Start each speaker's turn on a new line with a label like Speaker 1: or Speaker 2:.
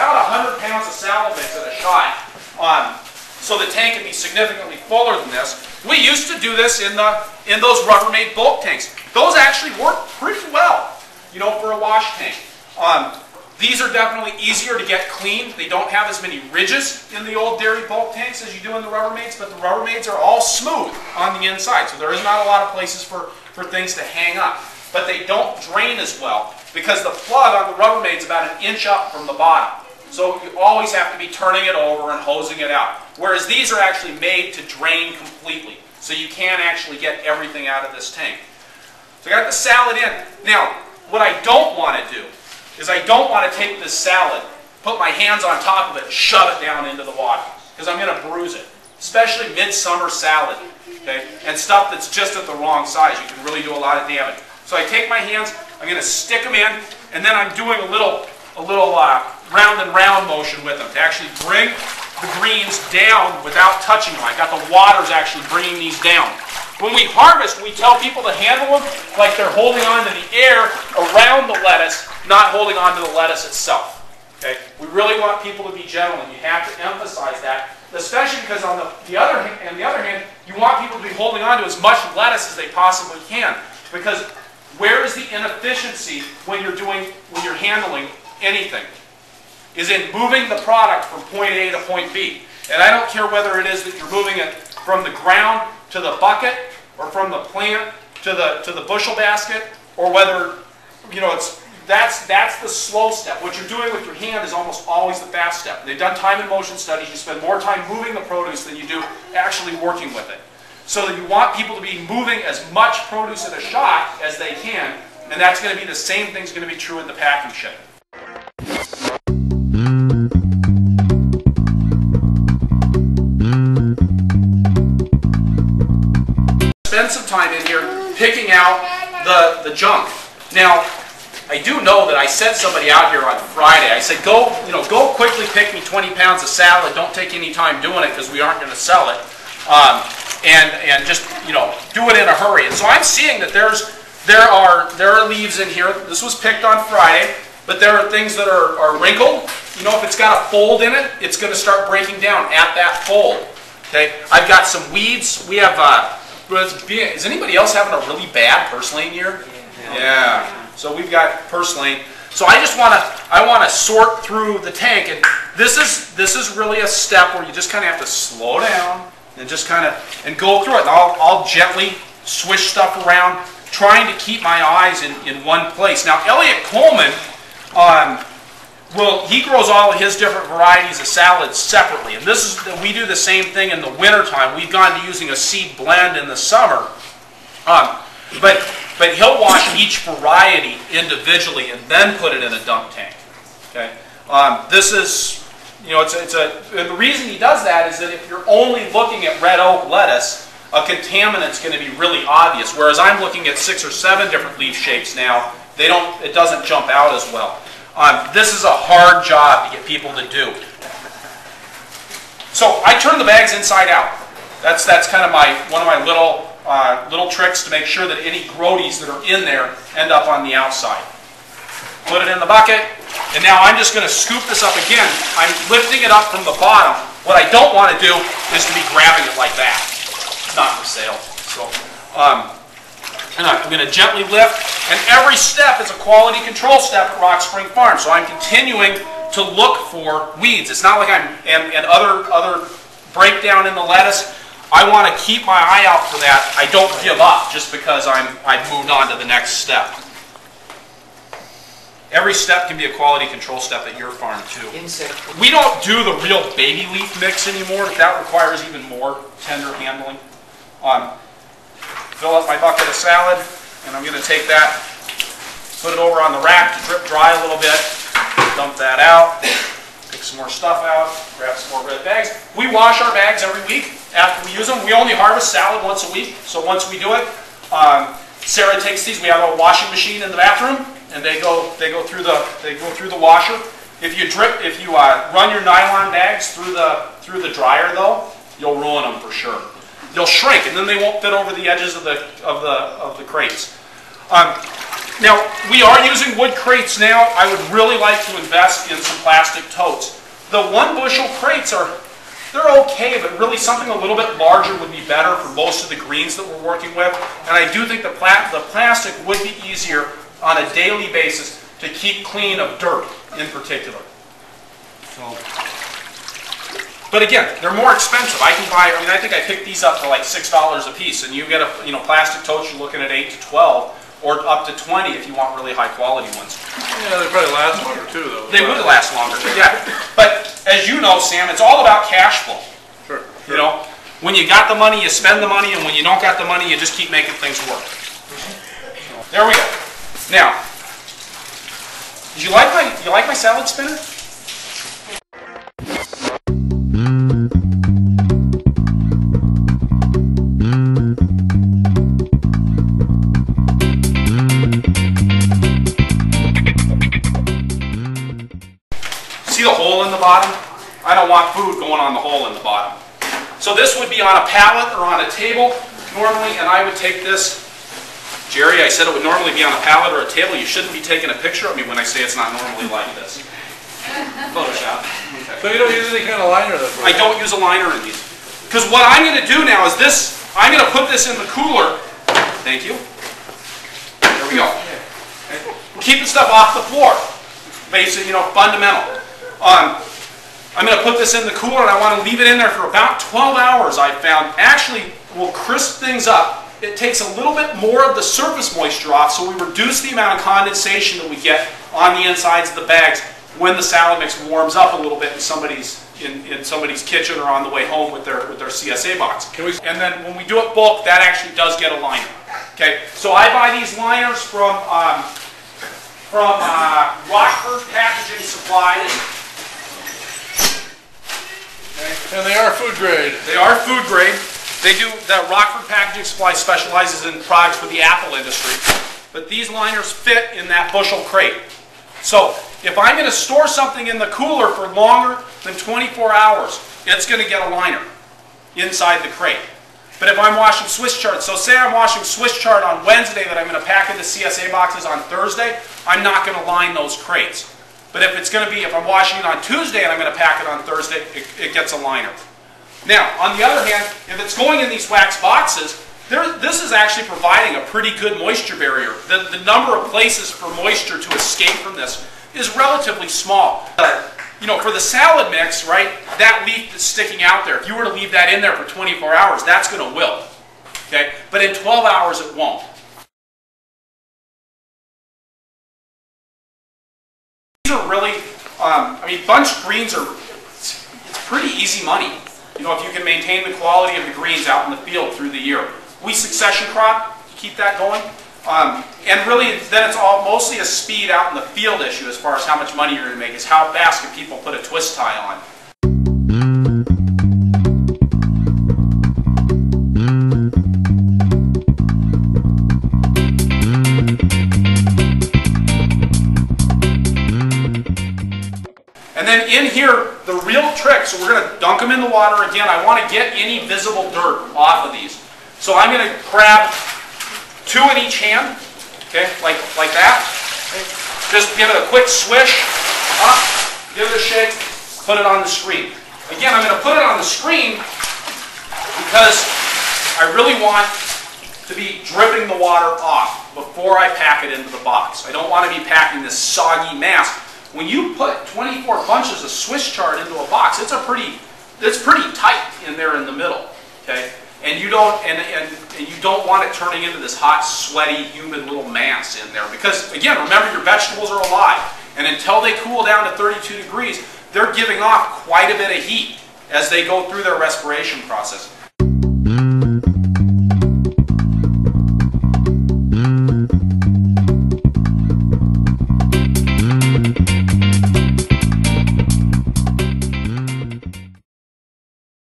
Speaker 1: about 100 pounds of salad mix at a shot. So the tank can be significantly fuller than this. We used to do this in those Rubbermaid bulk tanks. Those actually work pretty well, you know, for a wash tank. These are definitely easier to get clean. They don't have as many ridges in the old dairy bulk tanks as you do in the Rubbermaids, but the Rubbermaids are all smooth on the inside, so there is not a lot of places for things to hang up. But they don't drain as well because the plug on the Rubbermaid is about 1 inch up from the bottom. So you always have to be turning it over and hosing it out. Whereas these are actually made to drain completely, so you can actually get everything out of this tank. So I got the salad in. Now, what I don't want to do is I don't want to take this salad, put my hands on top of it, and shove it down into the water, because I'm going to bruise it, especially midsummer salad, okay? And stuff that's just at the wrong size. You can really do a lot of damage. So I take my hands, I'm going to stick them in, and then I'm doing a little round and round motion with them to actually bring the greens down without touching them. I got the waters actually bringing these down. When we harvest, we tell people to handle them like they're holding on to the air around the lettuce, not holding on to the lettuce itself. Okay? We really want people to be gentle, and you have to emphasize that, especially because on the other hand, you want people to be holding on to as much lettuce as they possibly can. Because where is the inefficiency when you're handling anything? Is in moving the product from point A to point B. And I don't care whether it is that you're moving it from the ground to the bucket, or from the plant to the bushel basket, or whether, you know, that's the slow step. What you're doing with your hand is almost always the fast step. They've done time and motion studies. You spend more time moving the produce than you do actually working with it. So that you want people to be moving as much produce at a shot as they can, and that's going to be the same thing's going to be true in the packing shed. Spend some time in here picking out the junk. Now, I do know that I sent somebody out here on Friday. I said, go quickly pick me 20 pounds of salad. Don't take any time doing it because we aren't going to sell it. And just, you know, do it in a hurry. And so I'm seeing that there are leaves in here. This was picked on Friday, but there are things that are wrinkled. You know, if it's got a fold in it, it's going to start breaking down at that fold. Okay, I've got some weeds. We have. Is anybody else having a really bad purslane year? Yeah. So we've got purslane. So I just want to sort through the tank, and this is really a step where you just kind of have to slow down and just kind of go through it. And I'll gently swish stuff around, trying to keep my eyes in one place. Now, Elliot Coleman, he grows all of his different varieties of salads separately, and we do the same thing in the wintertime. We've gone to using a seed blend in the summer, but he'll wash each variety individually and then put it in a dump tank. Okay, this is, you know, the reason he does that is that if you're only looking at red oak lettuce, a contaminant's going to be really obvious. Whereas I'm looking at 6 or 7 different leaf shapes now, it doesn't jump out as well. This is a hard job to get people to do. So I turn the bags inside out. That's kind of one of my little tricks to make sure that any grodies that are in there end up on the outside. Put it in the bucket, and now I'm just going to scoop this up again. I'm lifting it up from the bottom. What I don't want to do is to be grabbing it like that. It's not for sale. So, and I'm going to gently lift, and every step is a quality control step at Rock Spring Farm. So I'm continuing to look for weeds. It's not like and other breakdown in the lettuce. I want to keep my eye out for that. I don't give up just because I've moved on to the next step. Every step can be a quality control step at your farm too. We don't do the real baby leaf mix anymore. That requires even more tender handling. Fill up my bucket of salad, and I'm going to take that, put it over on the rack to drip dry a little bit, dump that out, pick some more stuff out, grab some more red bags. We wash our bags every week after we use them. We only harvest salad once a week, so once we do it, Sarah takes these. We have a washing machine in the bathroom, and they go through the washer. If you run your nylon bags through the dryer though, you'll ruin them for sure. They'll shrink, and then they won't fit over the edges of the crates. Now, we are using wood crates now. I would really like to invest in some plastic totes. The 1 bushel crates they're okay, but really something a little bit larger would be better for most of the greens that we're working with. And I do think the plastic would be easier on a daily basis to keep clean of dirt in particular. So, but again, they're more expensive. I think I picked these up for like $6 a piece, and you get plastic totes, you're looking at 8 to 12. Or up to 20 if you want really high quality ones.
Speaker 2: Yeah, they probably last longer too, though.
Speaker 1: They would last longer, yeah. But as you know, Sam, it's all about cash flow.
Speaker 2: Sure.
Speaker 1: You know, when you got the money, you spend the money, and when you don't got the money, you just keep making things work. There we go. Now, did you like my salad spinner? See the hole in the bottom? I don't want food going on the hole in the bottom. So this would be on a pallet or on a table normally, and I would take this. Jerry, I said it would normally be on a pallet or a table. You shouldn't be taking a picture of me when I say it's not normally like this. Photoshop. Okay.
Speaker 2: So you don't use any kind of liner then?
Speaker 1: I don't use a liner in these. Because what I'm going to do now is this, I'm going to put this in the cooler. Thank you. There we go. We're keeping stuff off the floor. Basic, fundamental. I'm going to put this in the cooler, and I want to leave it in there for about 12 hours, I've found. Actually, will crisp things up. It takes a little bit more of the surface moisture off, so we reduce the amount of condensation that we get on the insides of the bags when the salad mix warms up a little bit in somebody's kitchen or on the way home with their CSA box. And then when we do it bulk, that actually does get a liner. Okay, so I buy these liners from Rockford Packaging Supply.
Speaker 2: Okay. And they are food grade.
Speaker 1: They are food grade. That Rockford Packaging Supply specializes in products for the apple industry. But these liners fit in that bushel crate. So if I'm going to store something in the cooler for longer than 24 hours, it's going to get a liner inside the crate. But if I'm washing Swiss chard, so say I'm washing Swiss chard on Wednesday that I'm going to pack into CSA boxes on Thursday, I'm not going to line those crates. But if I'm washing it on Tuesday and I'm going to pack it on Thursday, it gets a liner. Now, on the other hand, if it's going in these wax boxes, this is actually providing a pretty good moisture barrier. The number of places for moisture to escape from this is relatively small. For the salad mix, right, that leaf that's sticking out there, if you were to leave that in there for 24 hours, that's going to wilt. Okay? But in 12 hours, it won't. These are really, bunch greens it's pretty easy money. If you can maintain the quality of the greens out in the field through the year. We succession crop to keep that going. And really, then it's mostly a speed out in the field issue as far as how much money you're going to make, is how fast can people put a twist tie on. And then in here, the real trick, so we're going to dunk them in the water again. I want to get any visible dirt off of these. So I'm going to grab 2 in each hand, okay, like that. Okay. Just give it a quick swish, up, give it a shake, put it on the screen. Again, I'm going to put it on the screen because I really want to be dripping the water off before I pack it into the box. I don't want to be packing this soggy mass. When you put 24 bunches of Swiss chard into a box, it's pretty tight in there in the middle, okay? And you don't want it turning into this hot, sweaty, humid little mass in there because, again, remember your vegetables are alive, and until they cool down to 32 degrees, they're giving off quite a bit of heat as they go through their respiration process.